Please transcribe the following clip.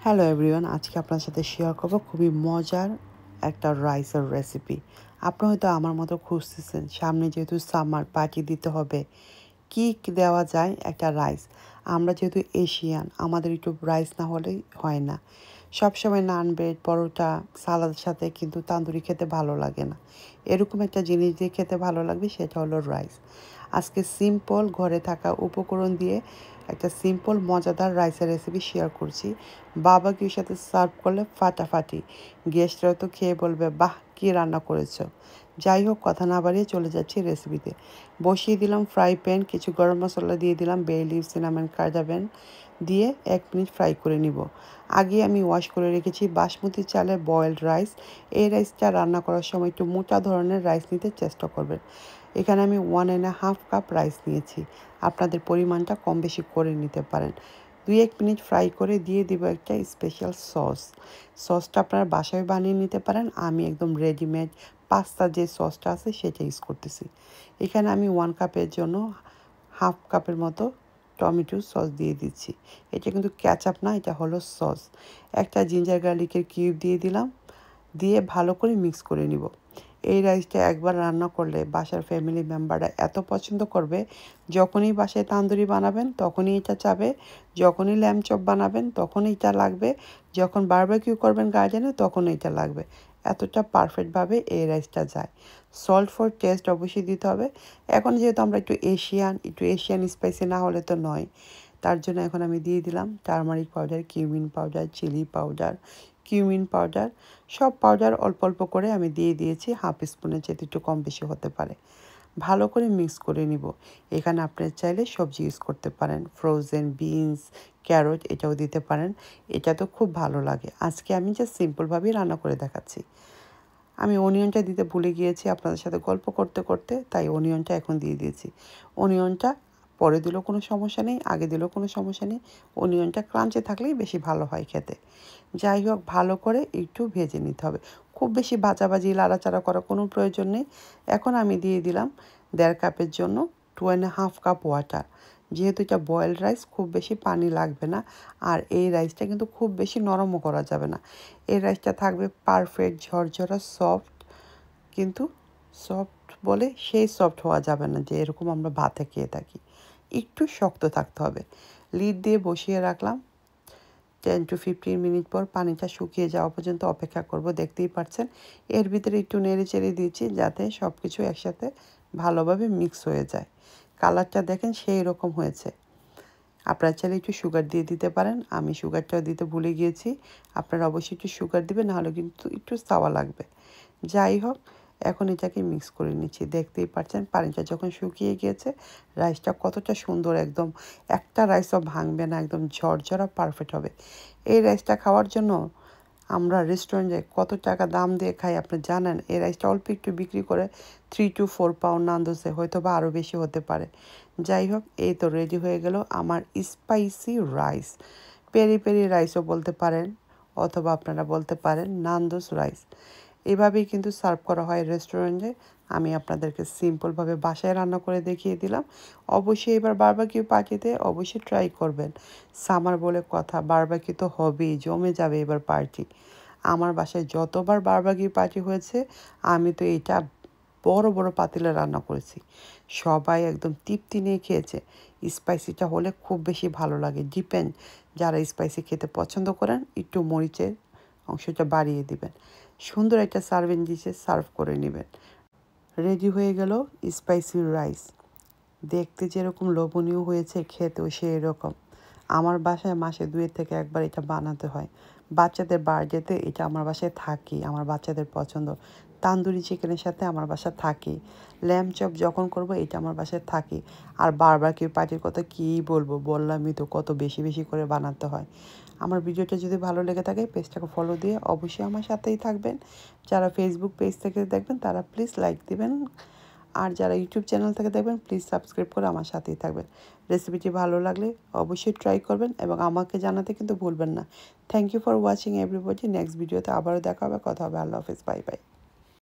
Hello everyone, আজকে আপনার সাথে শেয়ার করব খুবই মজার একটা রাইসের রেসিপি। আপনি হয়তো আমার মতো খুঁজতেছেন, সামনে যেহেতু সামার পার্টি দিতে হবে, কি দেওয়া যায় একটা রাইস। আমরা যেহেতু এশিয়ান, আমাদের একটু রাইস না হলেই হয় না। সবসময় নান, ব্রেড, পরোটা, সালাদের সাথে কিন্তু তান্দুরি খেতে ভালো লাগে না। এরকম একটা জিনিস দিয়ে খেতে ভালো লাগবে, সেটা হলো রাইস। আজকে সিম্পল ঘরে থাকা উপকরণ দিয়ে একটা সিম্পল মজাদার রাইসের রেসিপি শেয়ার করছি। বারবিকিউর সাথে সার্ভ করলে ফাটাফাটি। গেস্টরাও তো খেয়ে বলবে, বাহ কী রান্না করেছো। যাই হোক, কথা না বাড়িয়ে চলে যাচ্ছি রেসিপিতে। বসিয়ে দিলাম ফ্রাই প্যান, কিছু গরম মশলা দিয়ে দিলাম, বে লিভ, সিনামন, কার্ডামন দিয়ে 1 মিনিট ফ্রাই করে নিব। আগে আমি ওয়াশ করে রেখেছি বাসমতি চালের বয়েলড রাইস। এই রাইসটা রান্না করার সময় একটু মোটা ধরনের রাইস নিতে চেষ্টা করবেন। এখানে আমি 1.5 কাপ রাইস নিয়েছি। আপনাদের পরিমাণটা কম বেশি করে নিতে পারেন। 2-1 মিনিট ফ্রাই করে দিয়ে দিব একটা স্পেশাল সস। সসটা আপনারা বাসায় বানিয়ে নিতে পারেন। আমি একদম রেডিমেড পাস্তা যে সসটা আছে সেটা ইউজ করতেছি। এখানে আমি 1 কাপের জন্য 1/2 কাপের মতো টমেটো সস দিয়ে দিচ্ছি। এটা কিন্তু ক্যাচআপ না, এটা হলো সস। একটা জিঞ্জার গার্লিকের কিউব দিয়ে দিলাম, দিয়ে ভালো করে মিক্স করে নিব। এই রাইসটা একবার রান্না করলে বাসার ফ্যামিলি মেম্বাররা এত পছন্দ করবে, যখনই বাসায় তান্দুরি বানাবেন তখনই এটা চাবে, যখনই ল্যাম্ব চপ বানাবেন তখনই এটা লাগবে, যখন বারবিকিউ করবেন গার্ডেনে তখন এটা লাগবে। এতটা পারফেক্টভাবে এই রাইসটা যায়। সল্ট ফর টেস্ট অবশ্যই দিতে হবে। এখন যেহেতু আমরা একটু এশিয়ান স্পাইসি না হলে তো নয়, তার জন্য এখন আমি দিয়ে দিলাম turmeric powder, cumin powder, chilli powder, cumin powder, সব পাউডার অল্প অল্প করে আমি দিয়ে দিয়েছি। 1/2 স্পুনের চেয়ে একটু কম বেশি হতে পারে। ভালো করে মিক্স করে নিব। এখানে আপনারা চাইলে সবজি ইউজ করতে পারেন, ফ্রোজেন বিনস, ক্যারট এটাও দিতে পারেন। এটা তো খুব ভালো লাগে। আজকে আমি জাস্ট সিম্পলভাবেই রান্না করে দেখাচ্ছি। আমি অনিয়নটা দিতে ভুলে গিয়েছি আপনাদের সাথে গল্প করতে করতে, তাই অনিয়নটা এখন দিয়ে দিয়েছি। অনিয়নটা পরে দিলেও কোনো সমস্যা নেই, আগে দিলেও কোনো সমস্যা নেই। অনিয়নটা ক্রাঞ্চে থাকলেই বেশি ভালো হয় খেতে। যাই হোক, ভালো করে একটু ভেজে নিতে হবে। খুব বেশি ভাজাভাজি লাড়াচাড়া করার কোনো প্রয়োজন নেই। এখন আমি দিয়ে দিলাম 1.5 কাপের জন্য 2.5 কাপ ওয়াটার। যেহেতু এটা বয়েলড রাইস, খুব বেশি পানি লাগবে না। আর এই রাইসটা কিন্তু খুব বেশি নরমও করা যাবে না। এই রাইসটা থাকবে পারফেক্ট ঝরঝরা সফট, কিন্তু সফট বলে সেই সফট হওয়া যাবে না যে এরকম আমরা ভাতে খেয়ে থাকি। একটু শক্ত থাকতে হবে। লিড দিয়ে বসিয়ে রাখলাম। 10 to 15 মিনিট পর পানিটা শুকিয়ে যাওয়া পর্যন্ত অপেক্ষা করব। দেখতেই পাচ্ছেন এর ভিতরে একটু নেড়ে চেড়ে দিচ্ছি যাতে সব কিছু একসাথে ভালোভাবে মিক্স হয়ে যায়। কালারটা দেখেন সেই রকম হয়েছে। আপনারা চাইলে একটু সুগার দিয়ে দিতে পারেন। আমি সুগারটাও দিতে ভুলে গিয়েছি। আপনারা অবশ্যই একটু সুগার দিবেন, নাহলে কিন্তু একটু সাওয়া লাগবে। যাই হোক, এখন এটাকে মিক্স করে নিচ্ছি। দেখতেই পাচ্ছেন পানিটা যখন শুকিয়ে গিয়েছে, রাইসটা কতটা সুন্দর, একদম একটা রাইসও ভাঙবে না, একদম ঝরঝরা পারফেক্ট হবে। এই রাইসটা খাওয়ার জন্য আমরা রেস্টুরেন্টে কত টাকা দাম দিয়ে খাই আপনি জানেন? এই রাইসটা অল্প একটু বিক্রি করে 3 to 4 পাউন্ড নান্দোসে, হয়তো বা আরও বেশি হতে পারে। যাই হোক, এই তো রেডি হয়ে গেল আমার স্পাইসি রাইস। পেরি পেরি রাইসও বলতে পারেন, অথবা আপনারা বলতে পারেন নান্দোস রাইস। এভাবেই কিন্তু সার্ভ করা হয় রেস্টুরেন্টে। আমি আপনাদেরকে সিম্পলভাবে বাসায় রান্না করে দেখিয়ে দিলাম। অবশ্যই এবার বারবিকিউ পার্টিতে অবশ্যই ট্রাই করবেন। সামার বলে কথা, বারবিকিউ তো হবেই, জমে যাবে এবার পার্টি। আমার বাসায় যতবার বারবিকিউ পার্টি হয়েছে, আমি তো এটা বড় বড় পাতিলে রান্না করেছি। সবাই একদম তৃপ্তি নিয়ে খেয়েছে। স্পাইসিটা হলে খুব বেশি ভালো লাগে। ডিপেন্ড, যারা স্পাইসি খেতে পছন্দ করেন একটু মরিচের অংশটা বাড়িয়ে দিবেন। সুন্দর একটা সার্ভিং ডিশে সার্ভ করে নেবেন। রেডি হয়ে গেল স্পাইসি রাইস। দেখতে যেরকম লোভনীয় হয়েছে, খেতেও সেই রকম। আমার বাসায় মাসে 2 থেকে 1 বার এটা বানাতে হয়। বাচ্চাদের বার্থডেতে এটা আমার বাসায় থাকেই, আমার বাচ্চাদের পছন্দ। তান্দুরি চিকেনের সাথে আমার বাসায় থাকেই। ল্যাম্ব চপ যখন করব এটা আমার বাসায় থাকেই। আর বারবিকিউ পার্টির কথা কী বলবো, বললামই তো কত বেশি বেশি করে বানাতে হয়। আমার ভিডিওটা যদি ভালো লেগে থাকে, পেজটাকে ফলো দিয়ে অবশ্যই আমার সাথেই থাকবেন। যারা ফেসবুক পেজ থেকে দেখবেন তারা প্লিজ লাইক দিবেন। আর যারা ইউটিউব চ্যানেল থেকে দেখবেন প্লিজ সাবস্ক্রাইব করে আমার সাথেই থাকবেন। রেসিপিটি ভালো লাগলে অবশ্যই ট্রাই করবেন এবং আমাকে জানাতে কিন্তু ভুলবেন না। Thank you for watching everybody. Next ভিডিওতে আবারও দেখা হবে, কথা হবে। আল্লাহ হাফেজ, বাই বাই।